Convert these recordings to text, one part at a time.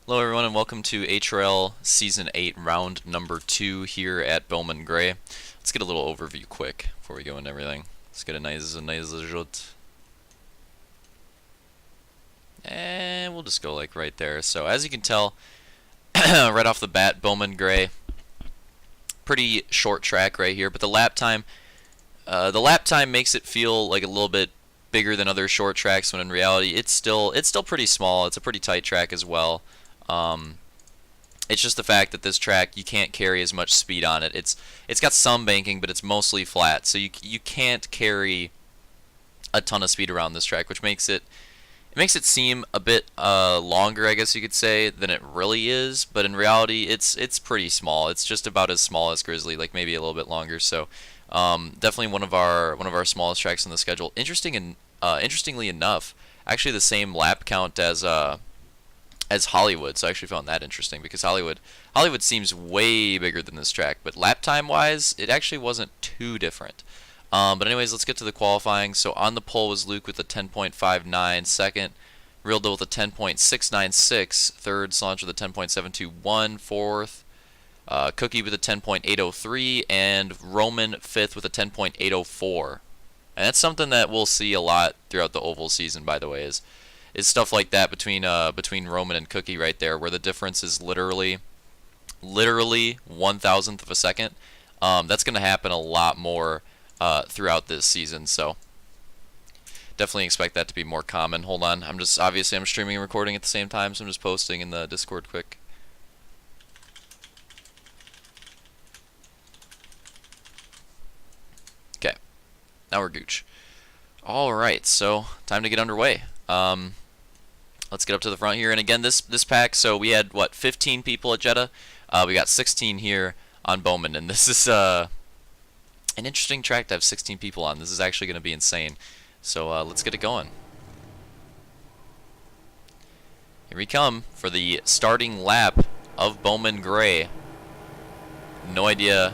Hello everyone and welcome to HRL Season 8 round number 2 here at Bowman Gray. Let's get a little overview quick before we go into everything. Let's get a nice shot. And we'll just go like right there. So as you can tell, right off the bat, Bowman Gray, pretty short track right here, but the lap time makes it feel like a little bit bigger than other short tracks when in reality it's still pretty small. It's a pretty tight track as well. It's just the fact that this track you can't carry as much speed on it. It's got some banking, but it's mostly flat, so you can't carry a ton of speed around this track, which makes it seem a bit longer, I guess you could say, than it really is. But in reality, it's pretty small. It's just about as small as Grizzly, like maybe a little bit longer. So definitely one of our smallest tracks on the schedule. Interestingly enough, actually the same lap count as Hollywood, so I actually found that interesting because Hollywood seems way bigger than this track, but lap time wise, it actually wasn't too different. But anyways, let's get to the qualifying. So on the pole was Luke with a 10.59, second Real Deal with a 10.696, third Slancha with a 10.721, fourth Cookie with a 10.803, and Roman fifth with a 10.804. And that's something that we'll see a lot throughout the oval season, by the way, is stuff like that between Roman and Cookie right there, where the difference is literally 1/1000th of a second. That's going to happen a lot more throughout this season, so definitely expect that to be more common. Hold on, I'm streaming and recording at the same time, so I'm just posting in the Discord quick. Okay, now we're gooch. All right, so time to get underway. Let's get up to the front here, and again, this pack. So we had 15 people at Jeddah. We got 16 here on Bowman, and this is an interesting track to have 16 people on. This is actually going to be insane. So let's get it going. Here we come for the starting lap of Bowman Gray. No idea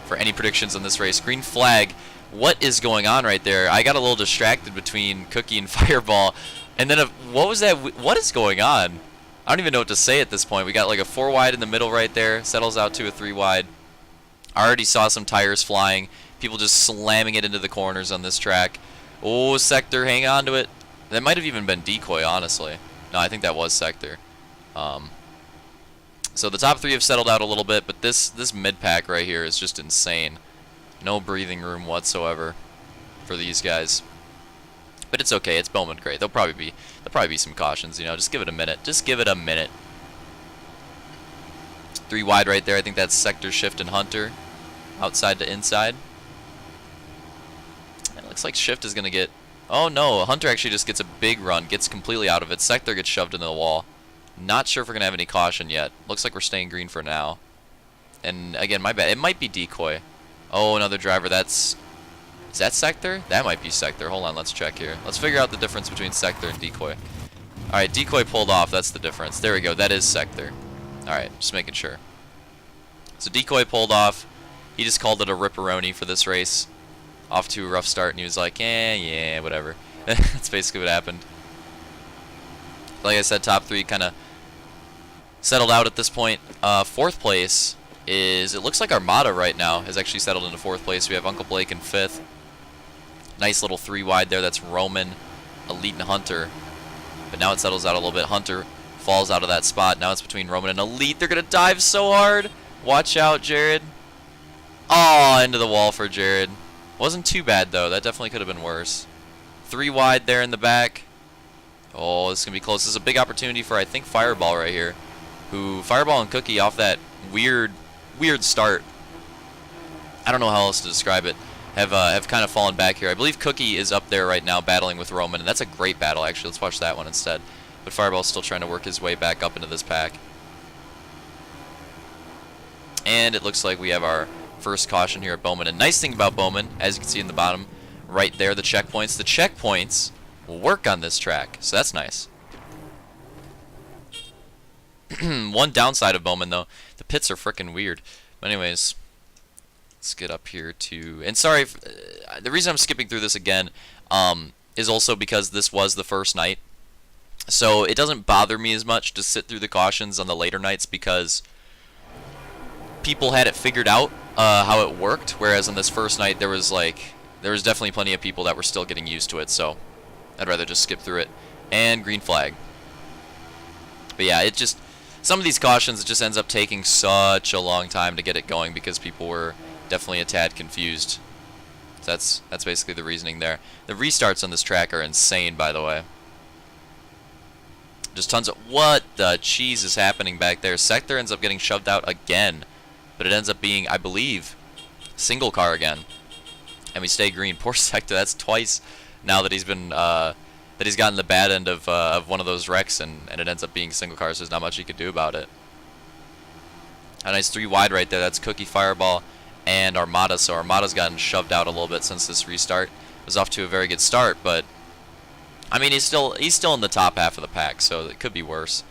for any predictions on this race. Green flag. What is going on right there? I got a little distracted between Cookie and Fireball. And then, what was that? What is going on? I don't even know what to say at this point. We got like a 4 wide in the middle right there. Settles out to a 3 wide. I already saw some tires flying. People just slamming it into the corners on this track. Oh, Sector, hang on to it. That might have even been Decoy, honestly. No, I think that was Sector. So the top 3 have settled out a little bit, but this mid-pack right here is just insane. No breathing room whatsoever for these guys. But it's okay. It's Bowman Gray. There'll probably be some cautions. You know, just give it a minute. Just give it a minute. 3 wide right there. I think that's Sector, Shift, and Hunter, outside to inside. And it looks like Shift is gonna get. Oh no, Hunter actually just gets a big run, gets completely out of it. Sector gets shoved into the wall. Not sure if we're gonna have any caution yet. Looks like we're staying green for now. And again, my bad. It might be Decoy. Oh, another driver. Is that Sector? That might be Sector. Hold on, let's check here. Let's figure out the difference between Sector and Decoy. Alright, Decoy pulled off. That's the difference. There we go. That is Sector. Alright, just making sure. So Decoy pulled off. He just called it a ripperoni for this race. Off to a rough start, and he was like, yeah, whatever. That's basically what happened. Like I said, top 3 kind of settled out at this point. 4th place is, it looks like Armada right now has actually settled into 4th place. We have Uncle Blake in 5th. Nice little 3 wide there. That's Roman, Elite, and Hunter. But now it settles out a little bit. Hunter falls out of that spot. Now it's between Roman and Elite. They're going to dive so hard. Watch out, Jared. Oh, into the wall for Jared. Wasn't too bad, though. That definitely could have been worse. 3 wide there in the back. Oh, this is going to be close. This is a big opportunity for, I think, Fireball right here. Fireball and Cookie off that weird start. I don't know how else to describe it. Have kind of fallen back here. I believe Cookie is up there right now battling with Roman, and that's a great battle, actually. Let's watch that one instead. But Fireball's still trying to work his way back up into this pack. And it looks like we have our first caution here at Bowman. And nice thing about Bowman, as you can see in the bottom right there, the checkpoints. The checkpoints will work on this track, so that's nice. One downside of Bowman, though, the pits are freaking weird. But anyways, let's get up here to, and sorry, the reason I'm skipping through this again is also because this was the first night. So it doesn't bother me as much to sit through the cautions on the later nights because people had it figured out how it worked, whereas on this first night there was definitely plenty of people that were still getting used to it, so I'd rather just skip through it. And green flag. But yeah, some of these cautions, it just ends up taking such a long time to get it going because people were definitely a tad confused. So that's basically the reasoning there. The restarts on this track are insane, by the way. Just tons of... What the cheese is happening back there? Sector ends up getting shoved out again. But it ends up being, I believe, single car again. And we stay green. Poor Sector, that's twice now that he's been... that he's gotten the bad end of one of those wrecks, and it ends up being single car, so there's not much he could do about it. A nice 3 wide right there. That's Cookie, Fireball, and Armada. So Armada's gotten shoved out a little bit since this restart. Was off to a very good start, but I mean he's still in the top half of the pack, so it could be worse.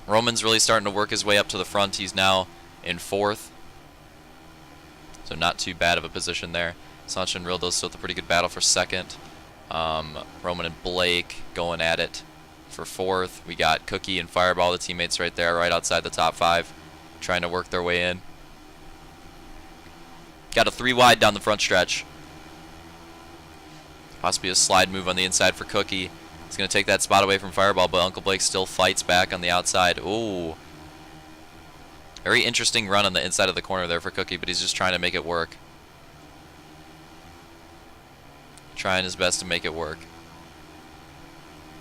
Roman's really starting to work his way up to the front. He's now in 4th, so not too bad of a position there. Sancho and Rildo's still a pretty good battle for 2nd. Roman and Blake going at it for 4th. We got Cookie and Fireball, the teammates right there, right outside the top 5, trying to work their way in. Got a 3 wide down the front stretch. Possibly a slide move on the inside for Cookie. He's going to take that spot away from Fireball, but Uncle Blake still fights back on the outside. Ooh. Very interesting run on the inside of the corner there for Cookie, but he's just trying to make it work. Trying his best to make it work.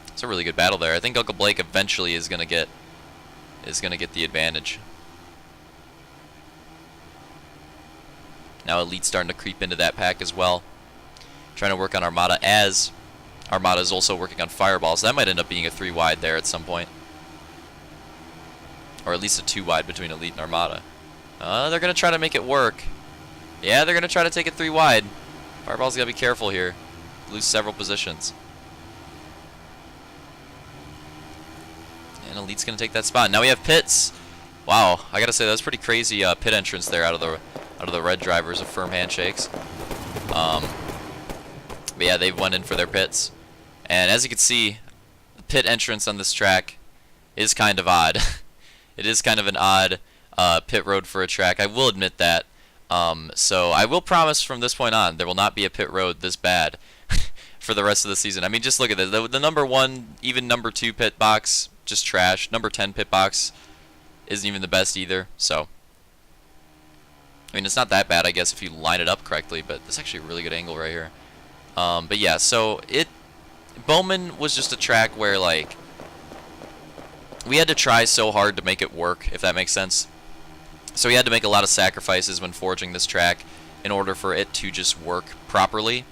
It's a really good battle there. I think Uncle Blake eventually is going to get the advantage. Now Elite's starting to creep into that pack as well. Trying to work on Armada as Armada is also working on Fireball, so that might end up being a 3 wide there at some point. Or at least a 2 wide between Elite and Armada. They're going to try to make it work. Yeah, they're going to try to take it 3 wide. Fireball's got to be careful here. Lose several positions. And Elite's going to take that spot. Now we have pits. Wow, I got to say that was pretty crazy pit entrance there out of the red drivers of Firm Handshakes. But yeah, they went in for their pits. And as you can see, the pit entrance on this track is kind of odd. It is kind of an odd pit road for a track. I will admit that. So I will promise from this point on, there will not be a pit road this bad for the rest of the season. I mean, just look at this. The number 1, even number 2 pit box, just trash. Number 10 pit box isn't even the best either. So, I mean, it's not that bad, I guess, if you line it up correctly, but it's actually a really good angle right here. But yeah, so Bowman was just a track where, like, we had to try so hard to make it work, if that makes sense. So we had to make a lot of sacrifices when forging this track in order for it to just work properly.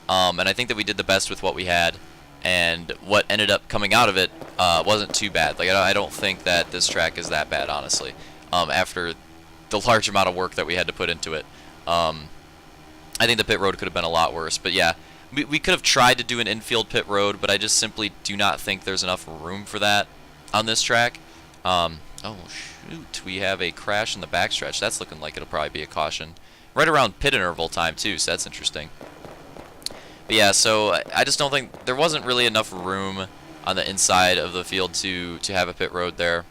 And I think that we did the best with what we had, and what ended up coming out of it wasn't too bad. Like, I don't think that this track is that bad, honestly, after the large amount of work that we had to put into it. I think the pit road could have been a lot worse, but yeah, we could have tried to do an infield pit road, but I just simply do not think there's enough room for that on this track. Oh shoot, we have a crash in the backstretch. That's looking like it'll probably be a caution. Right around pit interval time too, so that's interesting. But yeah, so I just don't think there wasn't really enough room on the inside of the field to have a pit road there.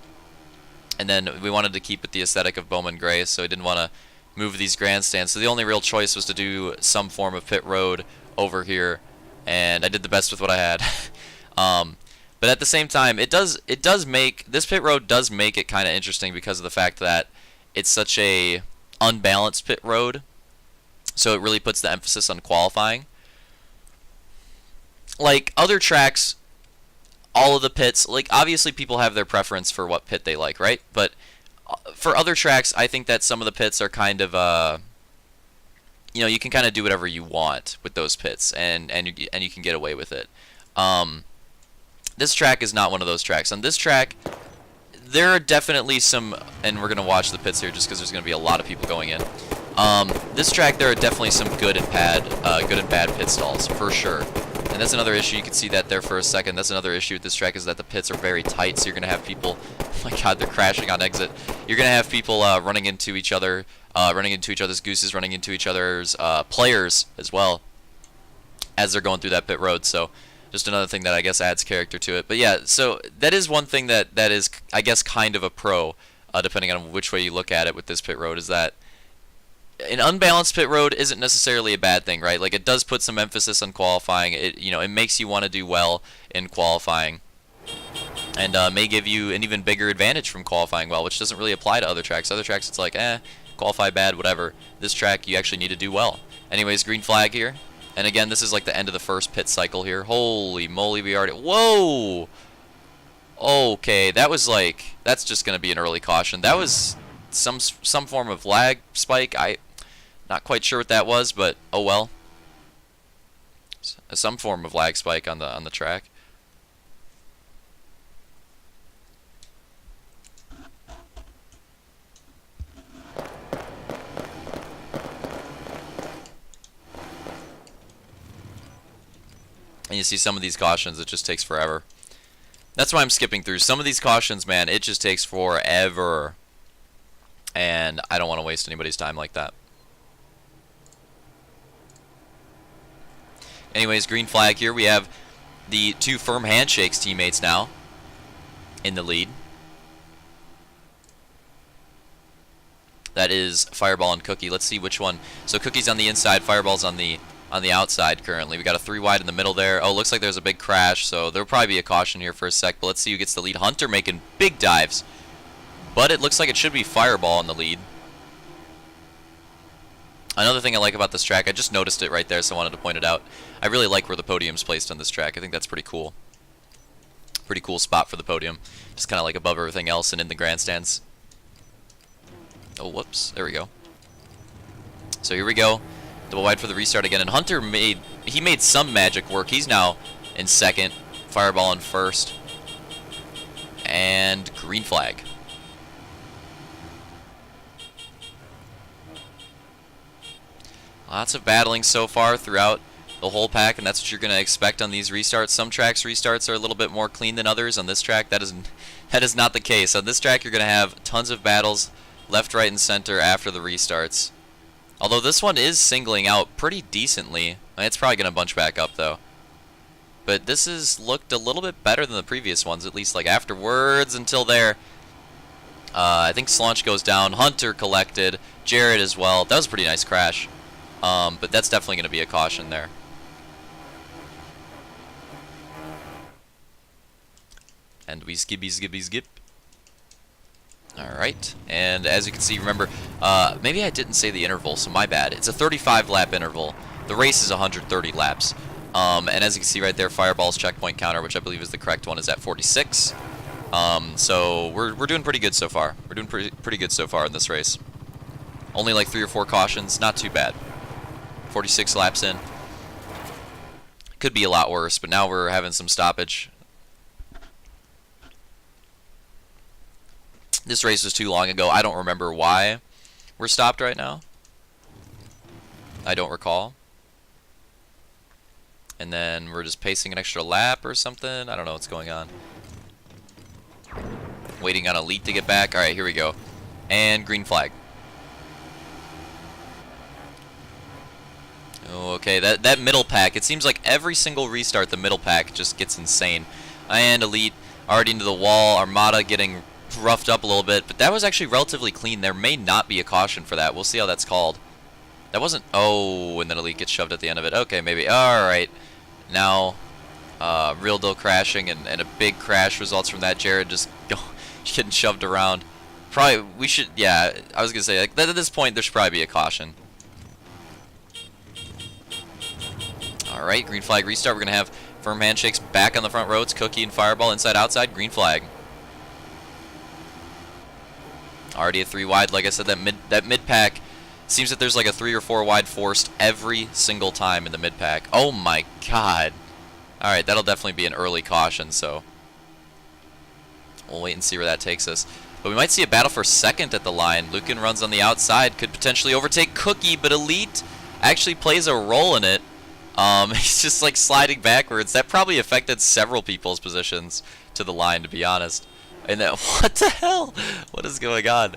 And then we wanted to keep it the aesthetic of Bowman Gray, so we didn't want to move these grandstands. So the only real choice was to do some form of pit road over here, and I did the best with what I had. But at the same time, this pit road does make it kind of interesting because of the fact that it's such a unbalanced pit road. So it really puts the emphasis on qualifying. Like other tracks, all of the pits, like obviously people have their preference for what pit they like, right? But for other tracks, I think that some of the pits are kind of you can kind of do whatever you want with those pits, and you can get away with it. This track is not one of those tracks. On this track, there are definitely some, and we're gonna watch the pits here just because there's gonna be a lot of people going in. This track, there are definitely some good and bad pit stalls for sure. And that's another issue. You can see that there for a second. That's another issue with this track, is that the pits are very tight. So you're gonna have people. Oh my God, they're crashing on exit. You're gonna have people running into each other, running into each other's gooses, running into each other's players as well as they're going through that pit road. So Just another thing that I guess adds character to it. But yeah, so that is one thing that is, I guess, kind of a pro, depending on which way you look at it with this pit road, is that an unbalanced pit road isn't necessarily a bad thing, right? Like, it does put some emphasis on qualifying. It makes you want to do well in qualifying, and may give you an even bigger advantage from qualifying well, which doesn't really apply to other tracks. Other tracks, it's like, qualify bad, whatever. This track, you actually need to do well. Anyways, green flag here. And again, this is like the end of the first pit cycle here. Holy moly, we already... Whoa! Okay, that was like... That's just going to be an early caution. That was some form of lag spike. Not quite sure what that was, but oh well. Some form of lag spike on the track. And you see some of these cautions, it just takes forever. That's why I'm skipping through. Some of these cautions, man, it just takes forever. And I don't want to waste anybody's time like that. Anyways, green flag here. We have the two firm handshakes teammates now in the lead. That is Fireball and Cookie. Let's see which one. So Cookie's on the inside, Fireball's on the outside currently. We got a 3 wide in the middle there. Oh, looks like there's a big crash, so there'll probably be a caution here for a sec, but let's see who gets the lead. Hunter making big dives, but it looks like it should be Fireball in the lead. Another thing I like about this track, I just noticed it right there, so I wanted to point it out. I really like where the podium's placed on this track. I think that's pretty cool. Pretty cool spot for the podium. Just kind of like above everything else and in the grandstands. Oh, whoops. There we go. So here we go. Double wide for the restart again. And Hunter made some magic work. He's now in second. Fireball in first. And green flag. Lots of battling so far throughout the whole pack, and that's what you're going to expect on these restarts. Some tracks restarts are a little bit more clean than others. On this track, that is not the case. On this track, you're going to have tons of battles left, right, and center after the restarts. Although this one is singling out pretty decently. It's probably going to bunch back up, though. But this has looked a little bit better than the previous ones, at least like afterwards until there. I think Slaunch goes down. Hunter collected. Jared as well. That was a pretty nice crash. But that's definitely going to be a caution there. And we skip. Alright, and as you can see, remember, maybe I didn't say the interval, so my bad. It's a 35 lap interval. The race is 130 laps. And as you can see right there, Fireball's checkpoint counter, which I believe is the correct one, is at 46. So we're doing pretty good so far. We're doing pretty good so far in this race. Only like 3 or 4 cautions, not too bad. 46 laps in. Could be a lot worse, but now we're having some stoppage. This race was too long ago. I don't remember why we're stopped right now. I don't recall. And then we're just pacing an extra lap or something. I don't know what's going on. Waiting on Elite to get back. Alright, here we go. And green flag. Okay, that middle pack, it seems like every single restart the middle pack just gets insane. And Elite already into the wall. Armada getting roughed up a little bit, but that was actually relatively clean. There may not be a caution for that. We'll see how that's called. That wasn't... Oh, and then Elite gets shoved at the end of it. Okay, maybe. Alright. Now, Real Deal crashing, and a big crash results from that. Jared just getting shoved around. Probably, we should... Yeah, I was going to say, like, at this point, there should probably be a caution. Alright, green flag restart. We're going to have firm handshakes back on the front roads. Cookie and Fireball inside, outside. Green flag. Already a 3 wide. Like I said, that mid pack seems that there's like a 3 or 4 wide forced every single time in the mid pack. Oh my god. Alright, that'll definitely be an early caution, so we'll wait and see where that takes us. But we might see a battle for second at the line. Lucan runs on the outside, could potentially overtake Cookie, but Elite actually plays a role in it. He's just like sliding backwards. That probably affected several people's positions to the line, to be honest. And that, what the hell? What is going on?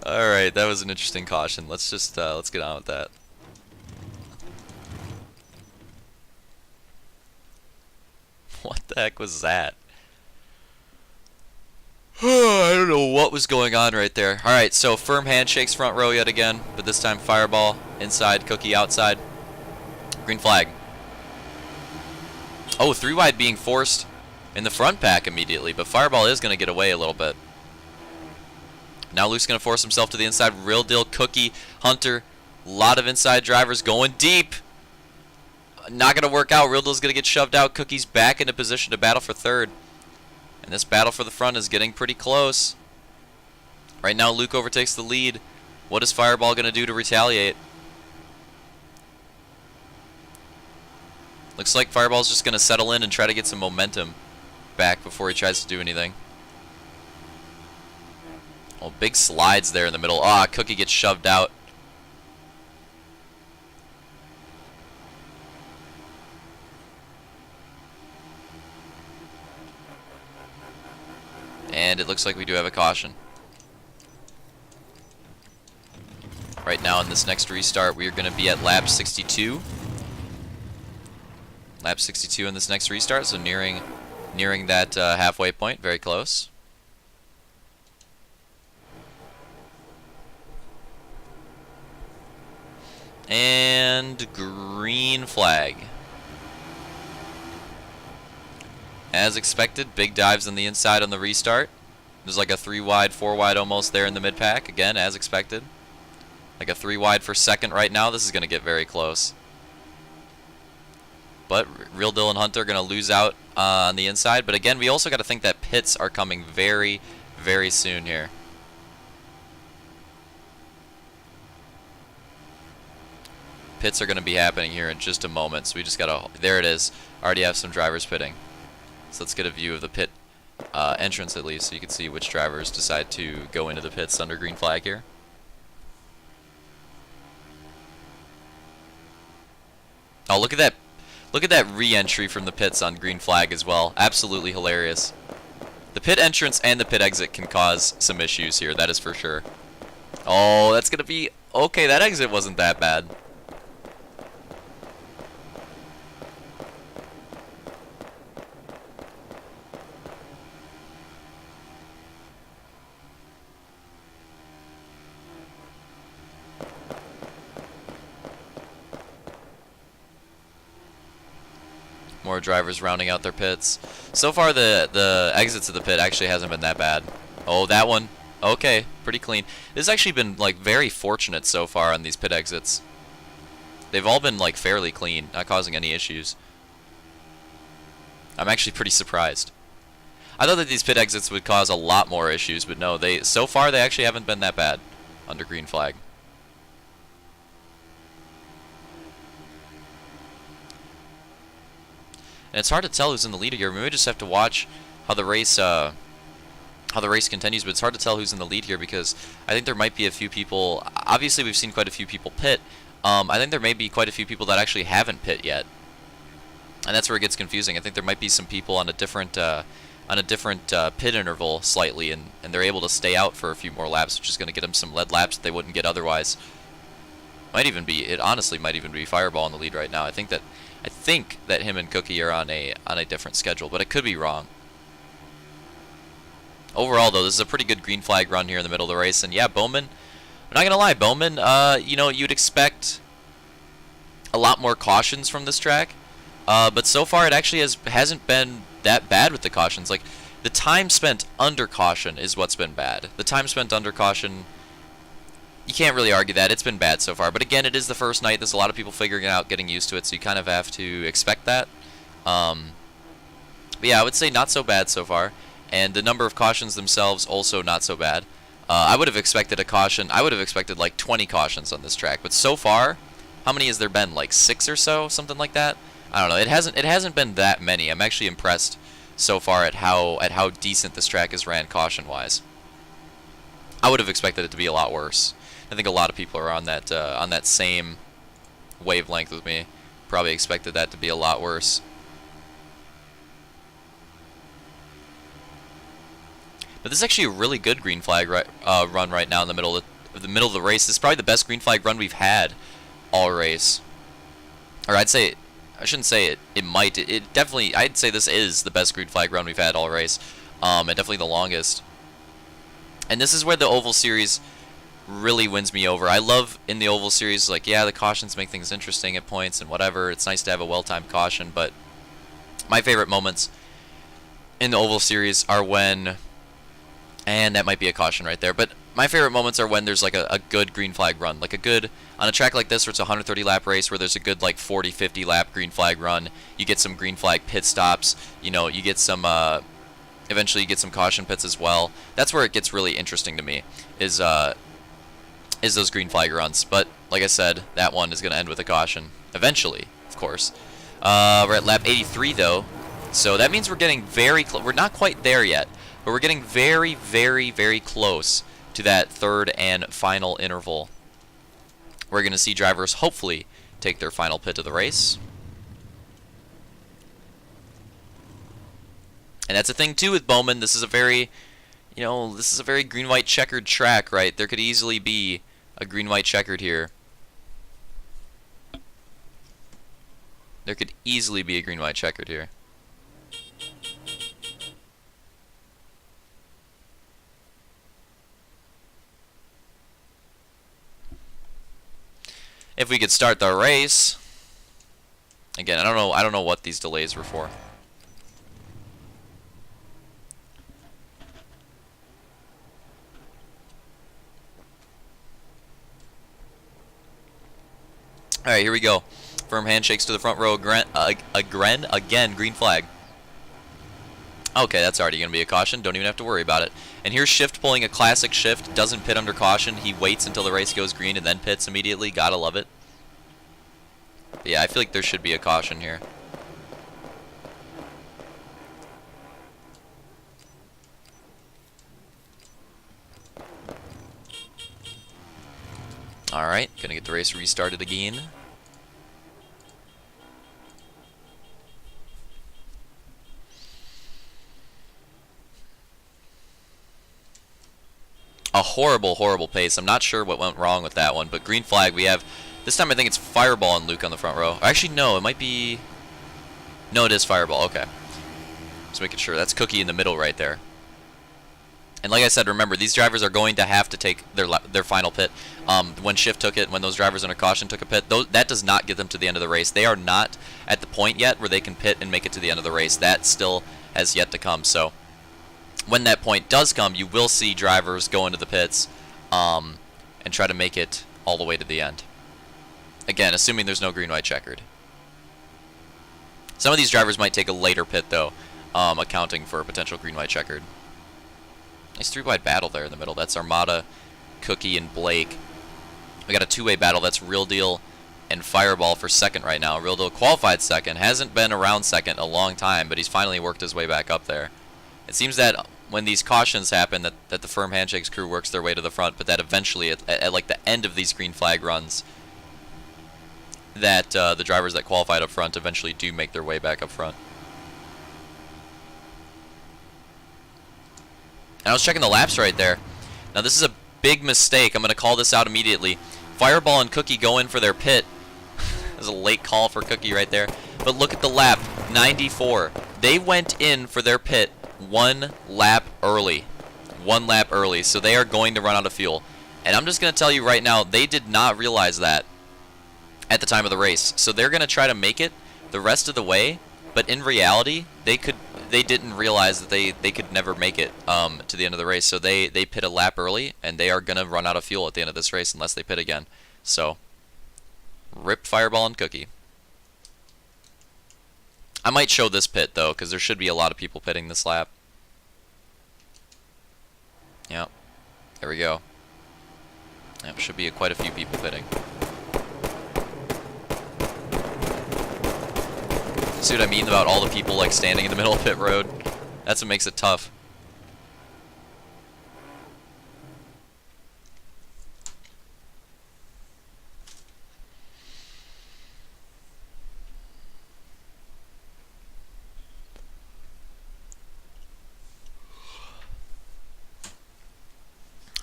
Alright, that was an interesting caution. Let's just, let's get on with that. What the heck was that? I don't know what was going on right there. Alright, so firm handshakes front row yet again, but this time Fireball inside, Cookie outside. Green flag. Oh, 3 wide being forced in the front pack immediately, but Fireball is going to get away a little bit. Now Luke's going to force himself to the inside. Real deal, Cookie, Hunter, a lot of inside drivers going deep. Not going to work out. Real deal's going to get shoved out. Cookie's back into position to battle for third. And this battle for the front is getting pretty close. Right now, Luke overtakes the lead. What is Fireball going to do to retaliate? Looks like Fireball's just going to settle in and try to get some momentum back before he tries to do anything. Oh, big slides there in the middle. Ah, Cookie gets shoved out. And it looks like we do have a caution. Right now in this next restart, we are going to be at lap 62. Lap 62 in this next restart, so nearing that halfway point, very close. And green flag. As expected, big dives on the inside on the restart. There's like a 3 wide, 4 wide almost there in the mid pack. Again, as expected. Like a 3 wide for second right now. This is going to get very close. But Real Deal and Hunter are going to lose out on the inside. But again, we also got to think that pits are coming very, very soon here. Pits are going to be happening here in just a moment. So we just got to... There it is. Already have some drivers pitting. So let's get a view of the pit entrance at least, so you can see which drivers decide to go into the pits under green flag here. Oh, look at that! Look at that re-entry from the pits on green flag as well. Absolutely hilarious. The pit entrance and the pit exit can cause some issues here, that is for sure. Oh, that's gonna be... Okay, that exit wasn't that bad. More drivers rounding out their pits. So far, the exits of the pit actually hasn't been that bad. Oh, that one. Okay, pretty clean. This has actually been like very fortunate so far on these pit exits. They've all been like fairly clean, not causing any issues. I'm actually pretty surprised. I thought that these pit exits would cause a lot more issues, but no, so far they actually haven't been that bad under green flag. And it's hard to tell who's in the lead here. We just have to watch how the race continues, but it's hard to tell who's in the lead here because I think there might be a few people. Obviously, we've seen quite a few people pit. I think there may be quite a few people that actually haven't pit yet, and that's where it gets confusing. I think there might be some people on a different pit interval slightly, and they're able to stay out for a few more laps, which is going to get them some lead laps that they wouldn't get otherwise. It honestly might even be Fireball in the lead right now. I think that him and Cookie are on a different schedule, but I could be wrong. Overall, though, this is a pretty good green flag run here in the middle of the race, and yeah, Bowman. I'm not gonna lie, Bowman. You know, you'd expect a lot more cautions from this track, but so far it actually hasn't been that bad with the cautions. Like the time spent under caution is what's been bad. The time spent under caution. You can't really argue that. It's been bad so far. But again, it is the first night. There's a lot of people figuring it out, getting used to it, so you kind of have to expect that. But yeah, I would say not so bad so far. And the number of cautions themselves also not so bad. I would have expected a caution. I would have expected like 20 cautions on this track. But so far, how many has there been? Like 6 or so? Something like that? I don't know. It hasn't been that many. I'm actually impressed so far at how decent this track is ran caution-wise. I would have expected it to be a lot worse. I think a lot of people are on that same wavelength with me. Probably expected that to be a lot worse. But this is actually a really good green flag run right now in the middle of the race. This is probably the best green flag run we've had all race. Or I'd say I shouldn't say it. It might. It definitely. I'd say this is the best green flag run we've had all race, and definitely the longest. And this is where the Oval Series really wins me over. I love in the Oval Series, like, yeah, the cautions make things interesting at points and whatever. It's nice to have a well-timed caution, but my favorite moments in the Oval Series are when, and that might be a caution right there, but my favorite moments are when there's like a good green flag run, like a good, on a track like this where it's a 130 lap race where there's a good like 40-50 lap green flag run. You get some green flag pit stops, you know, you get some eventually you get some caution pits as well. That's where it gets really interesting to me, is those green flag runs. But like I said, that one is going to end with a caution eventually, of course. We're at lap 83 though, so that means we're getting very close. We're not quite there yet, but we're getting very, very, very close to that third and final interval. We're going to see drivers hopefully take their final pit of the race. And that's the thing too with Bowman. This is a very, you know, this is a very green-white checkered track, right? There could easily be a green-white checkered here. There could easily be a green-white checkered here. If we could start the race. Again, I don't know what these delays were for. All right, here we go. Firm handshakes to the front row. Again, green flag. Okay, that's already going to be a caution. Don't even have to worry about it. And here's Shift pulling a classic Shift. Doesn't pit under caution. He waits until the race goes green and then pits immediately. Gotta love it. But yeah, I feel like there should be a caution here. Alright, gonna get the race restarted again. A horrible, horrible pace. I'm not sure what went wrong with that one, but green flag, we have, this time I think it's Fireball and Luke on the front row. Actually, no, it might be, no, it is Fireball, okay. Just making sure. That's Cookie in the middle right there. And like I said, remember, these drivers are going to have to take their final pit. When Shift took it, when those drivers under caution took a pit, that does not get them to the end of the race. They are not at the point yet where they can pit and make it to the end of the race. That still has yet to come, so when that point does come, you will see drivers go into the pits and try to make it all the way to the end. Again, assuming there's no green-white checkered. Some of these drivers might take a later pit, though, accounting for a potential green-white checkered. Nice three-wide battle there in the middle. That's Armada, Cookie, and Blake. We got a two-way battle. That's Real Deal and Fireball for second right now. Real Deal qualified second. Hasn't been around second a long time, but he's finally worked his way back up there. It seems that when these cautions happen, that the Firm Handshakes crew works their way to the front, but that eventually, at like the end of these green flag runs, that the drivers that qualified up front eventually do make their way back up front. And I was checking the laps right there. Now this is a big mistake. I'm going to call this out immediately. Fireball and Cookie go in for their pit. There's a late call for Cookie right there. But look at the lap, 94. They went in for their pit 1 lap early. 1 lap early, so they are going to run out of fuel. And I'm just going to tell you right now, they did not realize that at the time of the race. So they're going to try to make it the rest of the way, but in reality, they didn't realize that they could never make it to the end of the race. So they pit a lap early, and they are going to run out of fuel at the end of this race unless they pit again. So, rip Fireball and Cookie. I might show this pit, though, because there should be a lot of people pitting this lap. Yep. There we go. Yep, should be quite a few people pitting. See what I mean about all the people like standing in the middle of pit road? That's what makes it tough.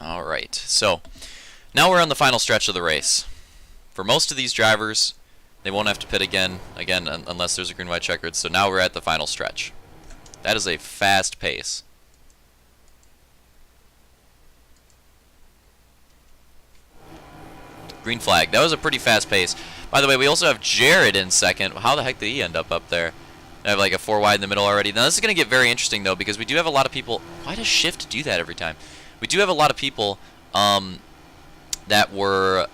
Alright, so now we're on the final stretch of the race. For most of these drivers, They won't have to pit again, unless there's a green-white checkered. So now we're at the final stretch. That is a fast pace. Green flag. That was a pretty fast pace. By the way, we also have Jared in second. How the heck did he end up there? I have like a 4 wide in the middle already. Now this is going to get very interesting though, because we do have a lot of people. Why does shift do that every time? We do have a lot of people that were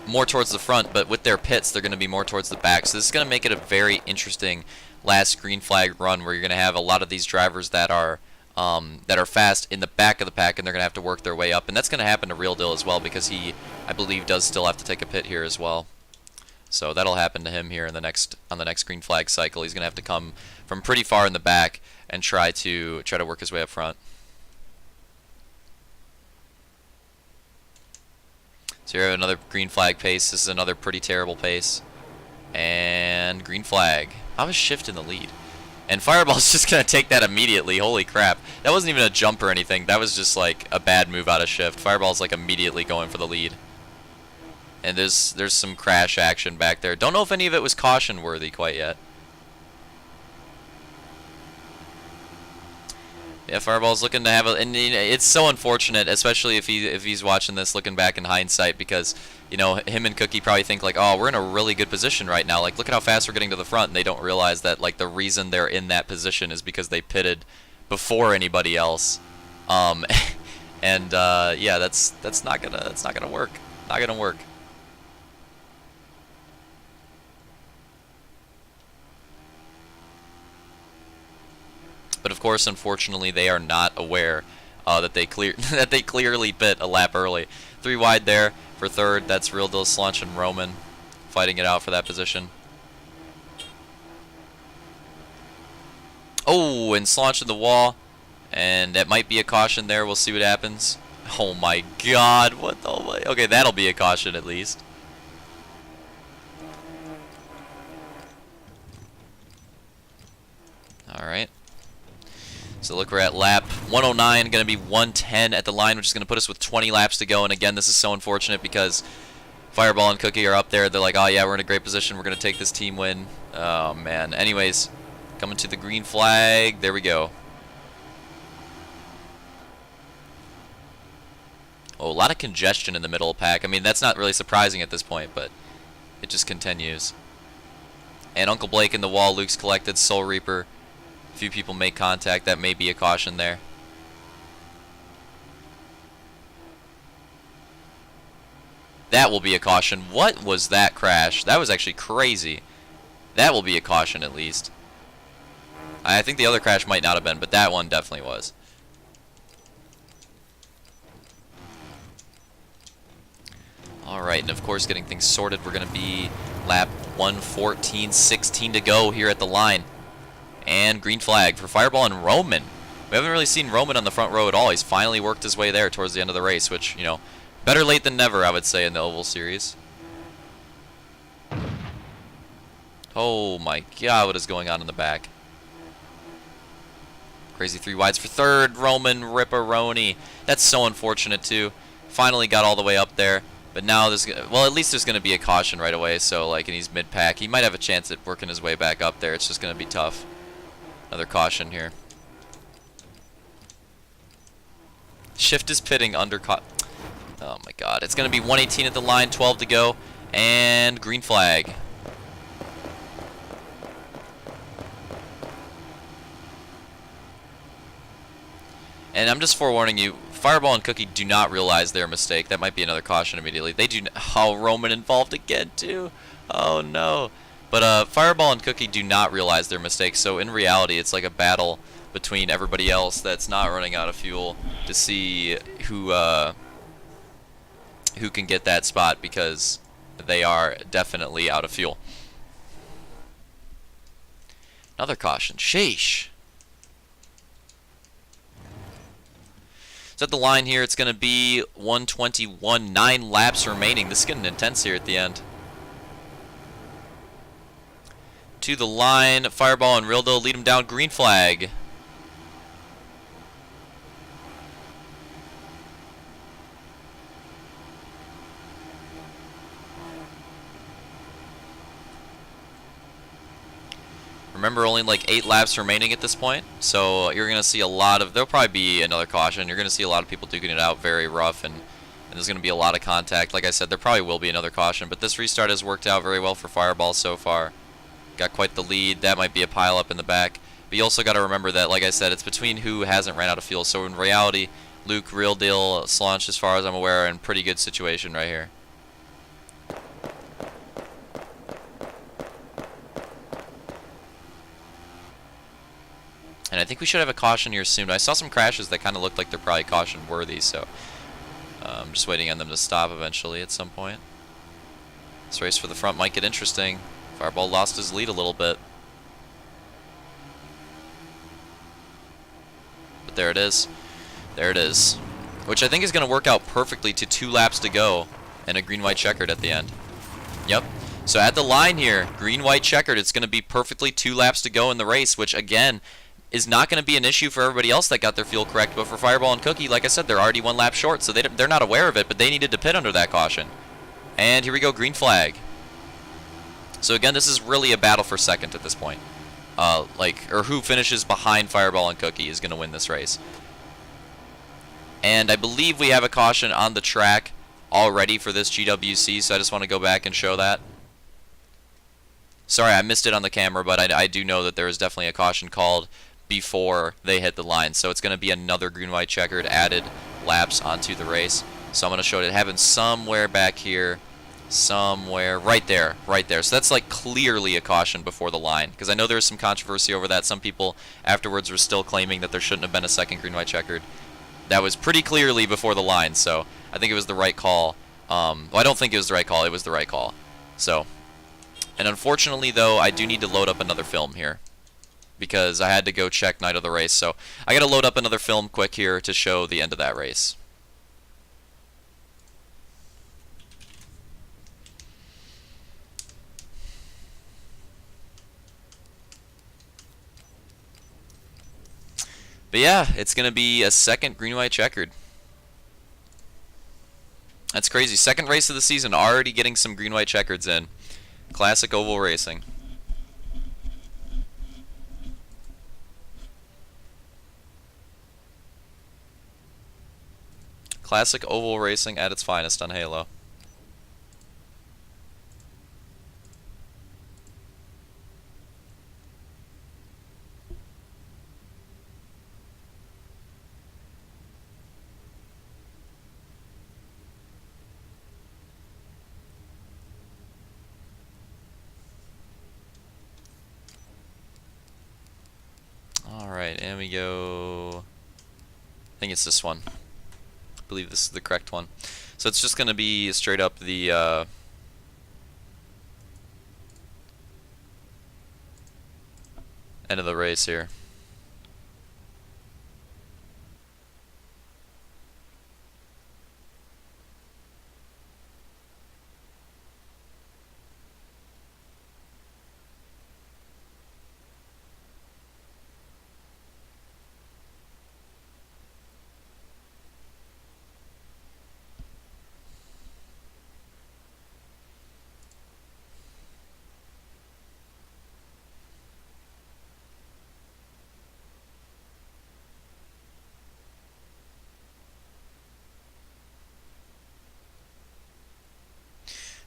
more towards the front, but with their pits, they're going to be more towards the back. So this is going to make it a very interesting last green flag run, where you're going to have a lot of these drivers that are fast in the back of the pack, and they're going to have to work their way up. And that's going to happen to Real Deal as well, because he, I believe, does still have to take a pit here as well. So that'll happen to him here in the next green flag cycle. He's going to have to come from pretty far in the back and try to work his way up front. So here we have another green flag pace. This is another pretty terrible pace. And green flag. How is Shift in the lead? And Fireball's just going to take that immediately. Holy crap. That wasn't even a jump or anything. That was just like a bad move out of Shift. Fireball's like immediately going for the lead. And there's some crash action back there. Don't know if any of it was caution worthy quite yet. Yeah, Fireball's looking to have a, and it's so unfortunate, especially if he's watching this looking back in hindsight, because him and Cookie probably think like, oh, we're in a really good position right now. Like, look at how fast we're getting to the front, and they don't realize that like the reason they're in that position is because they pitted before anybody else. And yeah, that's not gonna work. Not gonna work. But of course, unfortunately, they are not aware that they clearly pit a lap early. 3 wide there for third. That's Real Deal, Slunch, and Roman fighting it out for that position. Oh, and Slunch in the wall, and that might be a caution there. We'll see what happens. Oh my God! What the? Okay, that'll be a caution at least. All right. So look, we're at lap 109, going to be 110 at the line, which is going to put us with 20 laps to go. And again, this is so unfortunate because Fireball and Cookie are up there. They're like, oh yeah, we're in a great position. We're going to take this team win. Oh man. Anyways, coming to the green flag. There we go. Oh, a lot of congestion in the middle of the pack. I mean, that's not really surprising at this point, but it just continues. And Uncle Blake in the wall. Luke's collected. Soul Reaper. Few people make contact. That may be a caution there. That will be a caution. What was that crash? That was actually crazy. That will be a caution at least. I think the other crash might not have been, but that one definitely was. Alright, and of course getting things sorted, we're going to be lap 114, 16 to go here at the line. And green flag for Fireball and Roman. We haven't really seen Roman on the front row at all. He's finally worked his way there towards the end of the race, which, better late than never, I would say, in the Oval Series. Oh my God, what is going on in the back? Crazy 3 wides for third. Roman Ripperoni. That's so unfortunate, too. Finally got all the way up there. But now there's, well, at least there's going to be a caution right away. So, like, and he's mid-pack. He might have a chance at working his way back up there. It's just going to be tough. Another caution here. Shift is pitting under oh my God. It's going to be 118 at the line, 12 to go, and green flag. And I'm just forewarning you, Fireball and Cookie do not realize their mistake. That might be another caution immediately. They do. Oh, Roman involved again too. Oh no. But Fireball and Cookie do not realize their mistake, so in reality it's like a battle between everybody else that's not running out of fuel to see who can get that spot, because they are definitely out of fuel. Another caution. Sheesh. So at the line here, it's going to be 121, 9 laps remaining. This is getting intense here at the end. To the line, Fireball and Real Deal lead him down, green flag. Remember, only like 8 laps remaining at this point, so you're going to see a lot of, there'll probably be another caution. You're going to see a lot of people duking it out very rough, and there's going to be a lot of contact. Like I said, there probably will be another caution, but this restart has worked out very well for Fireball so far. Got quite the lead. That might be a pileup in the back. But you also got to remember that, like I said, it's between who hasn't ran out of fuel. So in reality, Luke, Real Deal, Slaunch, as far as I'm aware, are in pretty good situation right here. And I think we should have a caution here soon. I saw some crashes that kind of looked like they're probably caution worthy, so I'm just waiting on them to stop eventually at some point. This race for the front might get interesting. Fireball lost his lead a little bit. But there it is. There it is. Which I think is going to work out perfectly to 2 laps to go and a green-white checkered at the end. Yep. So at the line here, green-white checkered, it's going to be perfectly 2 laps to go in the race, which again is not going to be an issue for everybody else that got their fuel correct. But for Fireball and Cookie, like I said, they're already 1 lap short, so they're not aware of it, but they needed to pit under that caution. And here we go, green flag. So again, this is really a battle for second at this point. Or who finishes behind Fireball and Cookie is going to win this race. And I believe we have a caution on the track already for this GWC, so I just want to go back and show that. Sorry, I missed it on the camera, but I do know that there is definitely a caution called before they hit the line. So it's going to be another green-white checkered added laps onto the race. So I'm going to show it happened somewhere back here. Somewhere right there. So that's like clearly a caution before the line, because I know there's some controversy over that. Some people afterwards were still claiming that there shouldn't have been a second green-white checkered. That was pretty clearly before the line, so I think it was the right call. Well, I don't think it was the right call. It was the right call. So, and unfortunately, though, I do need to load up another film here because I had to go check night of the race. So I got to load up another film quick here to show the end of that race. But yeah, it's going to be a second green-white checkered. That's crazy. Second race of the season, already getting some green-white checkers in. Classic oval racing. Classic oval racing at its finest on Halo. Alright, and we go... I think it's this one. I believe this is the correct one. So it's just going to be straight up the... end of the race here.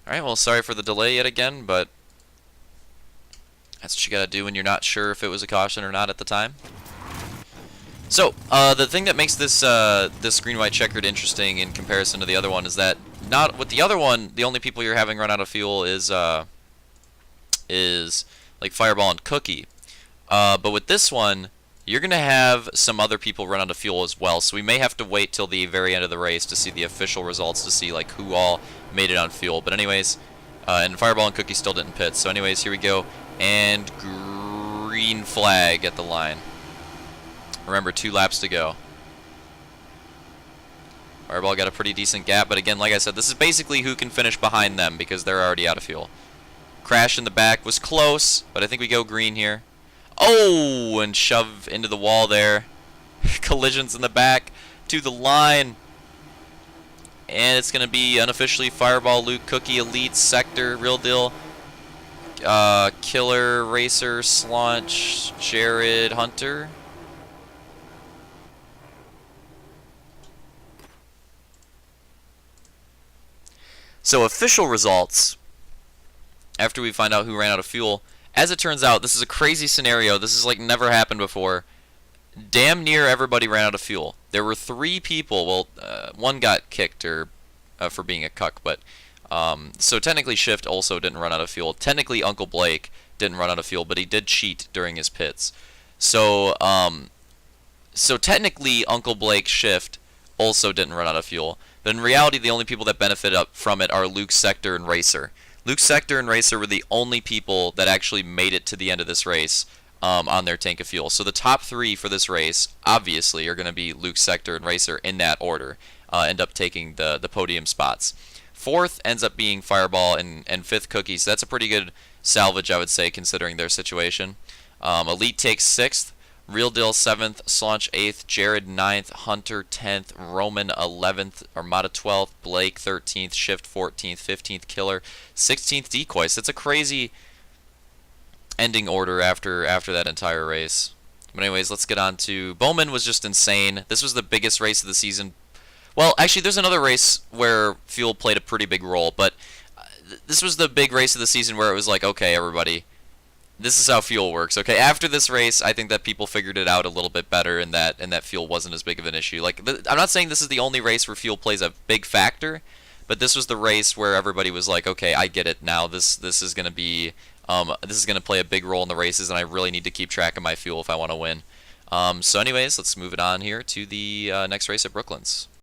Alright, well, sorry for the delay yet again, but that's what you gotta do when you're not sure if it was a caution or not at the time. So, the thing that makes this this green-white checkered interesting in comparison to the other one is that not with the other one, the only people you're having run out of fuel is like Fireball and Cookie. But with this one, you're gonna have some other people run out of fuel as well. So we may have to wait till the very end of the race to see the official results to see like who all made it on fuel. But anyways, and Fireball and Cookie still didn't pit. So anyways, here we go. And green flag at the line. Remember, 2 laps to go. Fireball got a pretty decent gap, but again, like I said, this is basically who can finish behind them because they're already out of fuel. Crash in the back was close, but I think we go green here. Oh, and shove into the wall there. Collisions in the back to the line. And it's going to be unofficially Fireball, Luke, Cookie, Elite, Sector, Real Deal. Killer, Racer, Slaunch, Jared, Hunter. So official results, after we find out who ran out of fuel, as it turns out, this is a crazy scenario. This has like never happened before. Damn near everybody ran out of fuel. There were 3 people. Well, one got kicked or for being a cuck, but so technically Shift also didn't run out of fuel. Technically Uncle Blake didn't run out of fuel, but he did cheat during his pits. So so technically Uncle Blake Shift also didn't run out of fuel. But in reality, the only people that benefit up from it are Luke, Sector, and Racer. Luke, Sector, and Racer were the only people that actually made it to the end of this race on their tank of fuel. So the top 3 for this race, obviously, are going to be Luke, Sector, and Racer in that order. End up taking the podium spots. 4th ends up being Fireball, and 5th Cookie. So that's a pretty good salvage, I would say, considering their situation. Elite takes 6th. Real Deal 7th, Slaunch 8th, Jared 9th, Hunter 10th, Roman 11th, Armada 12th, Blake 13th, Shift 14th, 15th, Killer 16th, Decoys. That's a crazy ending order after that entire race. But anyways, let's get on to Bowman. Was just insane. This was the biggest race of the season. Well, actually, there's another race where fuel played a pretty big role, but this was the big race of the season where it was like, okay, everybody, this is how fuel works. Okay, after this race, I think that people figured it out a little bit better, and that fuel wasn't as big of an issue. Like, I'm not saying this is the only race where fuel plays a big factor, but this was the race where everybody was like, okay, I get it now. This is gonna be this is gonna play a big role in the races, and I really need to keep track of my fuel if I want to win. So anyways, let's move it on here to the next race at Brooklands.